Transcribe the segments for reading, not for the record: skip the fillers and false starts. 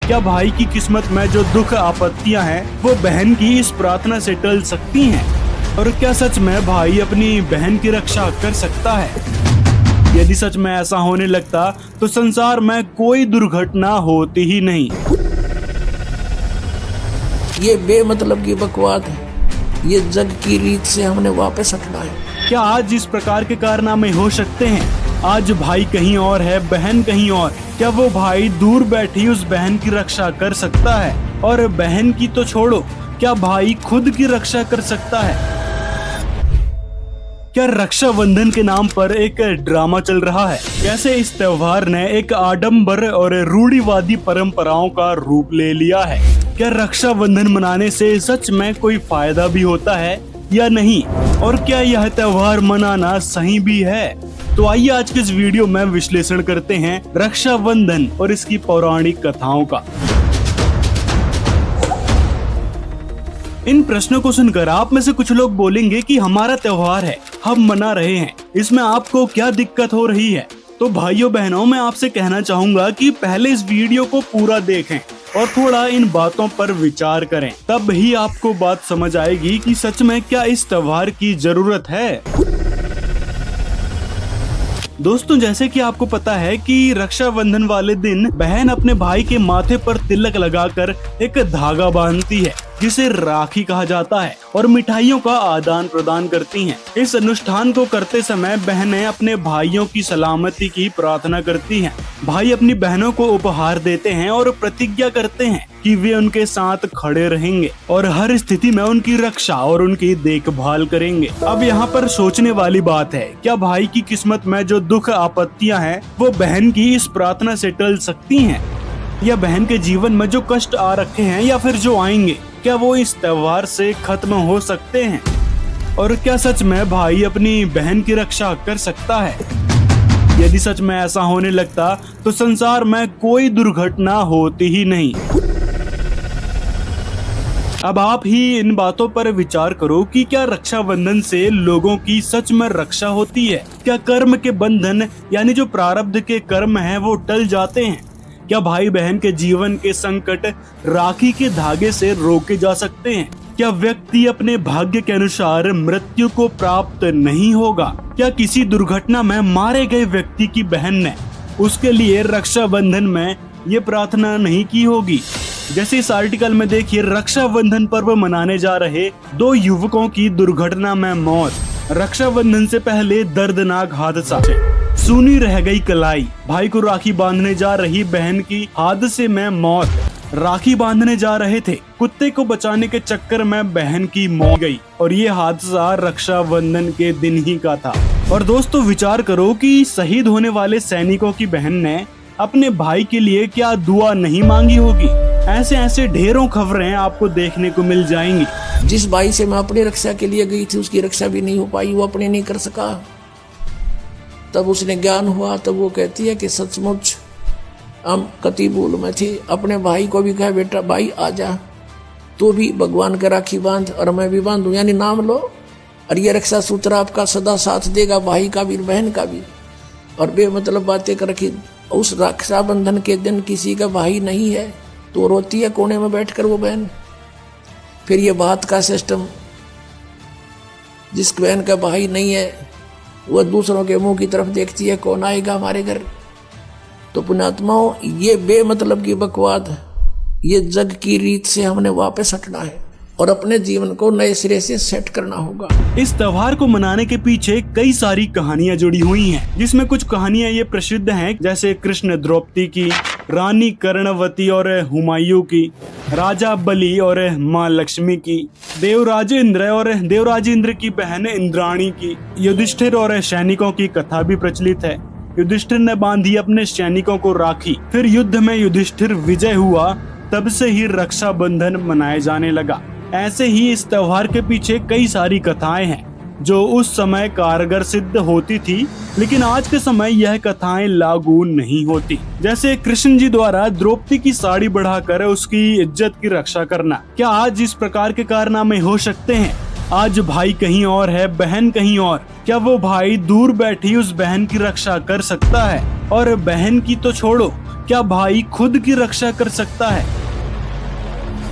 क्या भाई की किस्मत में जो दुख आपत्तियां हैं वो बहन की इस प्रार्थना से टल सकती हैं? और क्या सच में भाई अपनी बहन की रक्षा कर सकता है? यदि सच में ऐसा होने लगता तो संसार में कोई दुर्घटना होती ही नहीं। ये बेमतलब की बकवास है। ये जग की रीत से हमने वापस हटना है। क्या आज इस प्रकार के कारनामे हो सकते हैं? आज भाई कहीं और है, बहन कहीं और। क्या वो भाई दूर बैठी उस बहन की रक्षा कर सकता है? और बहन की तो छोड़ो, क्या भाई खुद की रक्षा कर सकता है? क्या रक्षाबंधन के नाम पर एक ड्रामा चल रहा है? कैसे इस त्योहार ने एक आडंबर और रूढ़िवादी परंपराओं का रूप ले लिया है? क्या रक्षाबंधन मनाने से सच में कोई फायदा भी होता है या नहीं? और क्या यह त्योहार मनाना सही भी है? तो आइए आज के इस वीडियो में विश्लेषण करते हैं रक्षाबंधन और इसकी पौराणिक कथाओं का। इन प्रश्नों को सुनकर आप में से कुछ लोग बोलेंगे कि हमारा त्योहार है, हम मना रहे हैं, इसमें आपको क्या दिक्कत हो रही है? तो भाइयों बहनों, मैं आपसे कहना चाहूंगा कि पहले इस वीडियो को पूरा देखें और थोड़ा इन बातों पर विचार करें, तब ही आपको बात समझ आएगी कि सच में क्या इस त्योहार की जरूरत है। दोस्तों, जैसे कि आपको पता है कि रक्षाबंधन वाले दिन बहन अपने भाई के माथे पर तिलक लगाकर एक धागा बांधती है जिसे राखी कहा जाता है और मिठाइयों का आदान प्रदान करती हैं। इस अनुष्ठान को करते समय बहनें अपने भाइयों की सलामती की प्रार्थना करती हैं। भाई अपनी बहनों को उपहार देते हैं और प्रतिज्ञा करते हैं कि वे उनके साथ खड़े रहेंगे और हर स्थिति में उनकी रक्षा और उनकी देखभाल करेंगे। अब यहाँ पर सोचने वाली बात है, क्या भाई की किस्मत में जो दुख आपत्तियां हैं वो बहन की इस प्रार्थना से टल सकती हैं? या बहन के जीवन में जो कष्ट आ रखे हैं या फिर जो आएंगे, क्या वो इस त्योहार से खत्म हो सकते हैं? और क्या सच में भाई अपनी बहन की रक्षा कर सकता है? यदि सच में ऐसा होने लगता तो संसार में कोई दुर्घटना होती ही नहीं। अब आप ही इन बातों पर विचार करो कि क्या रक्षाबंधन से लोगों की सच में रक्षा होती है? क्या कर्म के बंधन यानी जो प्रारब्ध के कर्म हैं वो टल जाते हैं? क्या भाई बहन के जीवन के संकट राखी के धागे से रोके जा सकते हैं? क्या व्यक्ति अपने भाग्य के अनुसार मृत्यु को प्राप्त नहीं होगा? क्या किसी दुर्घटना में मारे गए व्यक्ति की बहन ने उसके लिए रक्षाबंधन में ये प्रार्थना नहीं की होगी? जैसे इस आर्टिकल में देखिए, रक्षाबंधन पर्व मनाने जा रहे 2 युवकों की दुर्घटना में मौत। रक्षाबंधन से पहले दर्दनाक हादसा, सुनी रह गई कलाई। भाई को राखी बांधने जा रही बहन की हादसे में मौत। राखी बांधने जा रहे थे, कुत्ते को बचाने के चक्कर में बहन की मौत गई और ये हादसा रक्षाबंधन के दिन ही का था। और दोस्तों, विचार करो कि शहीद होने वाले सैनिकों की बहन ने अपने भाई के लिए क्या दुआ नहीं मांगी होगी। ऐसे ढेरों खबरें आपको देखने को मिल जाएंगी। जिस भाई से मैं अपनी रक्षा के लिए गई थी उसकी रक्षा भी नहीं हो पाई, वो अपने नहीं कर सका। तब उसने ज्ञान हुआ, तब वो कहती है कि सचमुच हम कति भूल में थी। अपने भाई को भी कहा, बेटा भाई आजा, तू भी भगवान का राखी बांध और मैं भी बांधू, यानी नाम लो और ये रक्षा सूत्र आपका सदा साथ देगा, भाई का भी बहन का भी। और बेमतलब बातें कर रखी। उस रक्षाबंधन के दिन किसी का भाई नहीं है तो रोती है कोने में बैठकर वो बहन। फिर ये बात का सिस्टम, जिस बहन का भाई नहीं है वह दूसरों के मुंह की तरफ देखती है, कौन आएगा हमारे घर। तो पुण्यात्माओं, ये बेमतलब की बकवास है। ये जग की रीत से हमने वापस हटना है और अपने जीवन को नए सिरे से सेट करना होगा। इस त्योहार को मनाने के पीछे कई सारी कहानियां जुड़ी हुई हैं, जिसमें कुछ कहानियां ये प्रसिद्ध हैं, जैसे कृष्ण द्रौपदी की, रानी कर्णवती और हुमायूं की, राजा बलि और माँ लक्ष्मी की, देवराजेंद्र और देवराजेंद्र की बहन इंद्राणी की, युधिष्ठिर और सैनिकों की कथा भी प्रचलित है। युधिष्ठिर ने बांधी अपने सैनिकों को राखी, फिर युद्ध में युधिष्ठिर विजय हुआ, तब से ही रक्षाबंधन मनाया जाने लगा। ऐसे ही इस त्योहार के पीछे कई सारी कथाएं हैं जो उस समय कारगर सिद्ध होती थी, लेकिन आज के समय यह कथाएं लागू नहीं होती। जैसे कृष्ण जी द्वारा द्रौपदी की साड़ी बढ़ाकर उसकी इज्जत की रक्षा करना। क्या आज इस प्रकार के कारनामे हो सकते हैं? आज भाई कहीं और है, बहन कहीं और। क्या वो भाई दूर बैठी उस बहन की रक्षा कर सकता है? और बहन की तो छोड़ो, क्या भाई खुद की रक्षा कर सकता है?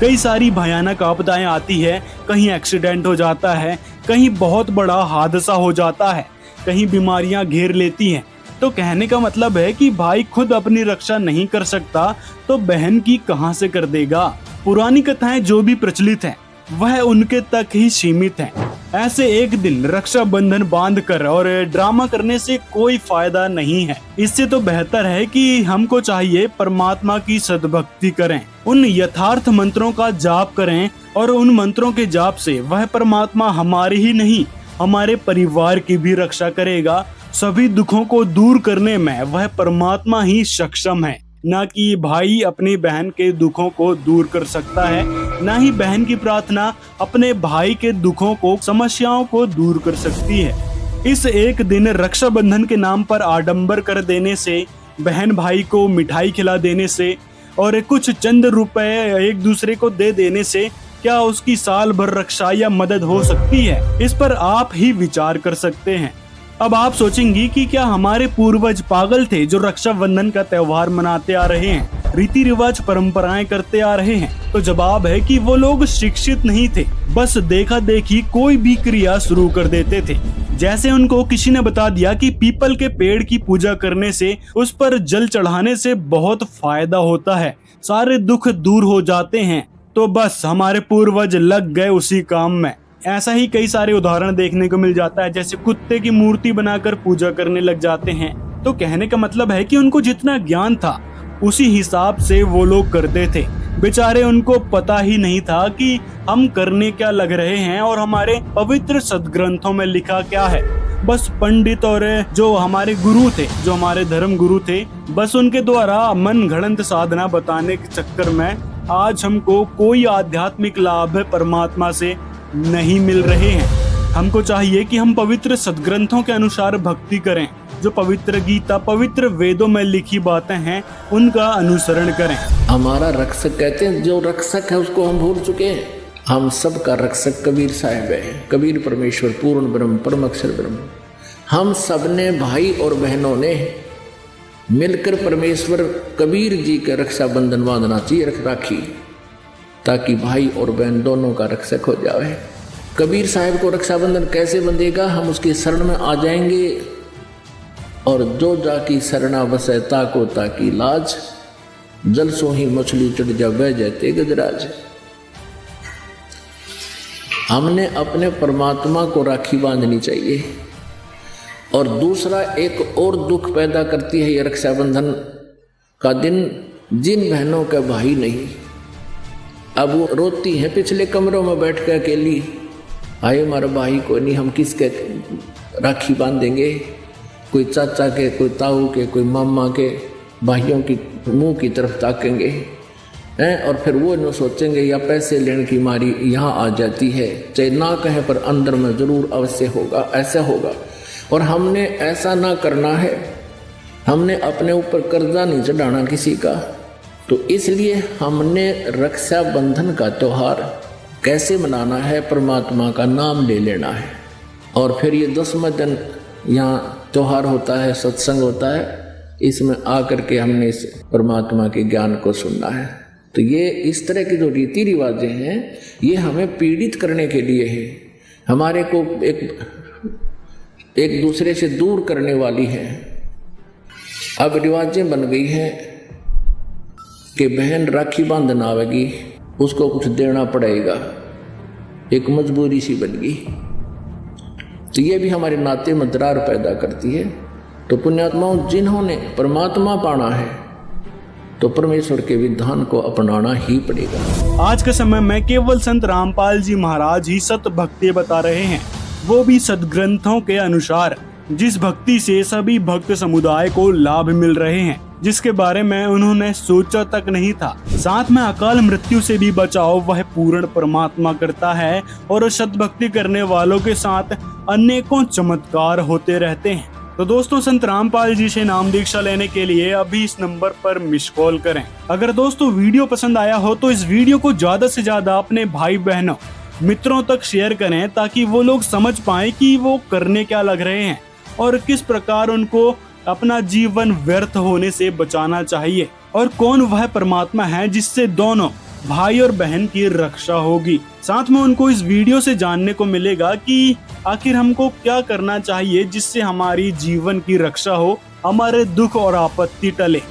कई सारी भयानक आपदाएं आती है, कहीं एक्सीडेंट हो जाता है, कहीं बहुत बड़ा हादसा हो जाता है, कहीं बीमारियां घेर लेती हैं। तो कहने का मतलब है कि भाई खुद अपनी रक्षा नहीं कर सकता तो बहन की कहां से कर देगा। पुरानी कथाएं जो भी प्रचलित हैं वह उनके तक ही सीमित हैं। ऐसे एक दिन रक्षाबंधन बांध कर और ड्रामा करने से कोई फायदा नहीं है। इससे तो बेहतर है कि हमको चाहिए परमात्मा की सद्भक्ति करें, उन यथार्थ मंत्रों का जाप करें और उन मंत्रों के जाप से वह परमात्मा हमारी ही नहीं हमारे परिवार की भी रक्षा करेगा। सभी दुखों को दूर करने में वह परमात्मा ही सक्षम है, ना कि भाई अपनी बहन के दुखों को दूर कर सकता है, ना ही बहन की प्रार्थना अपने भाई के दुखों को समस्याओं को दूर कर सकती है। इस एक दिन रक्षाबंधन के नाम पर आडंबर कर देने से, बहन भाई को मिठाई खिला देने से और कुछ चंद रुपए एक दूसरे को दे देने से क्या उसकी साल भर रक्षा या मदद हो सकती है? इस पर आप ही विचार कर सकते हैं। अब आप सोचेंगी कि क्या हमारे पूर्वज पागल थे जो रक्षाबंधन का त्योहार मनाते आ रहे हैं, रीति रिवाज परंपराएं करते आ रहे हैं? तो जवाब है कि वो लोग शिक्षित नहीं थे, बस देखा देखी कोई भी क्रिया शुरू कर देते थे। जैसे उनको किसी ने बता दिया कि पीपल के पेड़ की पूजा करने से, उस पर जल चढ़ाने से बहुत फायदा होता है, सारे दुख दूर हो जाते हैं, तो बस हमारे पूर्वज लग गए उसी काम में। ऐसा ही कई सारे उदाहरण देखने को मिल जाता है, जैसे कुत्ते की मूर्ति बनाकर पूजा करने लग जाते हैं। तो कहने का मतलब है कि उनको जितना ज्ञान था उसी हिसाब से वो लोग करते थे। बेचारे उनको पता ही नहीं था कि हम करने क्या लग रहे हैं और हमारे पवित्र सदग्रंथों में लिखा क्या है। बस पंडित और जो हमारे गुरु थे, जो हमारे धर्म गुरु थे, बस उनके द्वारा मन घड़ंत साधना बताने के चक्कर में आज हमको कोई आध्यात्मिक लाभ परमात्मा से नहीं मिल रहे हैं। हमको चाहिए कि हम पवित्र सदग्रंथों के अनुसार भक्ति करें, जो पवित्र गीता, पवित्र वेदों में लिखी बातें हैं उनका अनुसरण करें। हमारा रक्षक कहते हैं, जो रक्षक है उसको हम भूल चुके हैं। हम सब का रक्षक कबीर साहिब है। कबीर परमेश्वर पूर्ण ब्रह्म परम अक्षर ब्रह्म। हम सब ने भाई और बहनों ने मिलकर परमेश्वर कबीर जी के रक्षाबंधन बांधना चाहिए, राखी, ताकि भाई और बहन दोनों का रक्षक हो जाए। कबीर साहब को रक्षाबंधन कैसे बंधेगा? हम उसकी शरण में आ जाएंगे और जो जाकी शरणा बसे ताको ताकी लाज, जल सो ही मछली चढ़ जा बह जाते गजराज। हमने अपने परमात्मा को राखी बांधनी चाहिए। और दूसरा एक और दुख पैदा करती है ये रक्षाबंधन का दिन, जिन बहनों का भाई नहीं, अब वो रोती हैं पिछले कमरों में बैठ कर अकेली, आए हमारा भाई को नहीं, हम किसके राखी बांधेंगे? कोई चाचा के, कोई ताऊ के, कोई मामा के भाइयों की मुंह की तरफ ताकेंगे हैं, और फिर वो न सोचेंगे या पैसे लेने की मारी यहाँ आ जाती है, चाहे ना कहें पर अंदर में ज़रूर अवश्य होगा, ऐसा होगा। और हमने ऐसा ना करना है, हमने अपने ऊपर कर्जा नहीं चढ़ाना किसी का। तो इसलिए हमने रक्षाबंधन का त्यौहार कैसे मनाना है? परमात्मा का नाम ले लेना है। और फिर ये 10वें दिन यहाँ त्यौहार होता है, सत्संग होता है, इसमें आकर के हमने इस परमात्मा के ज्ञान को सुनना है। तो ये इस तरह की जो रीति रिवाजें हैं ये हमें पीड़ित करने के लिए है, हमारे को एक दूसरे से दूर करने वाली है। अब रिवाजें बन गई हैं कि बहन राखी बांधना आवेगी, उसको कुछ देना पड़ेगा, एक मजबूरी सी बन गई। तो ये भी हमारे नाते में दरार पैदा करती है। तो पुण्यात्माओं, जिन्होंने परमात्मा पाना है तो परमेश्वर के विधान को अपनाना ही पड़ेगा। आज के समय में केवल संत रामपाल जी महाराज ही सत भक्ति बता रहे हैं, वो भी सदग्रंथों के अनुसार, जिस भक्ति से सभी भक्त समुदाय को लाभ मिल रहे हैं, जिसके बारे में उन्होंने सोचा तक नहीं था। साथ में अकाल मृत्यु से भी बचाव वह पूर्ण परमात्मा करता है और सद्भक्ति करने वालों के साथ अनेकों चमत्कार होते रहते हैं। तो दोस्तों, संत रामपाल जी से नाम दीक्षा लेने के लिए अभी इस नंबर पर मिस कॉल करें। अगर दोस्तों वीडियो पसंद आया हो तो इस वीडियो को ज्यादा से ज्यादा अपने भाई बहनों मित्रों तक शेयर करें, ताकि वो लोग समझ पाएं कि वो करने क्या लग रहे हैं और किस प्रकार उनको अपना जीवन व्यर्थ होने से बचाना चाहिए। और कौन वह परमात्मा है जिससे दोनों भाई और बहन की रक्षा होगी। साथ में उनको इस वीडियो से जानने को मिलेगा कि आखिर हमको क्या करना चाहिए जिससे हमारी जीवन की रक्षा हो, हमारे दुख और आपत्ति टले।